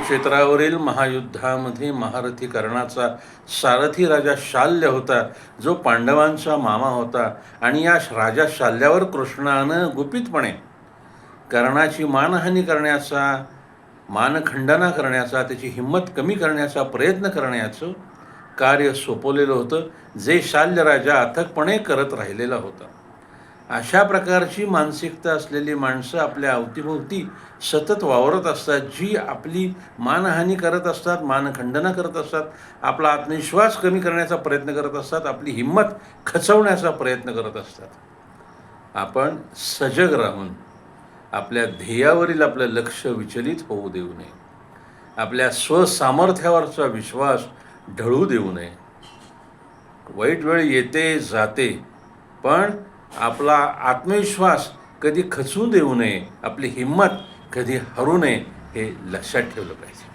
कुरुक्षेत्रावरील महायुद्धामध्ये महारथी कर्णाचा सारथी राजा शाल्य होता, जो पांडवांचा मामा होता. आणि या राजा शाल्यावर कृष्णानं गुपितपणे कर्णाची मानहानी करण्याचा, मानखंडना करण्याचा, त्याची हिंमत कमी करण्याचा प्रयत्न करण्याचं कार्य सोपवलेलं होतं, जे शाल्य राजा अथकपणे करत राहिलेला होता. अशा प्रकारची मानसिकता असलेली माणसं आपल्या अवतीभोवती सतत वावरत असतात, जी आपली मानहानी करत असतात, मानखंडना करत असतात, आपला आत्मविश्वास कमी करण्याचा प्रयत्न करत असतात, आपली हिंमत खचवण्याचा प्रयत्न करत असतात. आपण सजग राहून आपल्या ध्येयावरील आपलं लक्ष विचलित होऊ देऊ नये. आपल्या स्वसामर्थ्यावरचा विश्वास ढळू देऊ नये. वाईट वेळ येते जाते, पण आपला आत्मविश्वास कधी खचू देऊ नये, आपली हिंमत कधी हरू नये, हे लक्षात ठेवलं पाहिजे.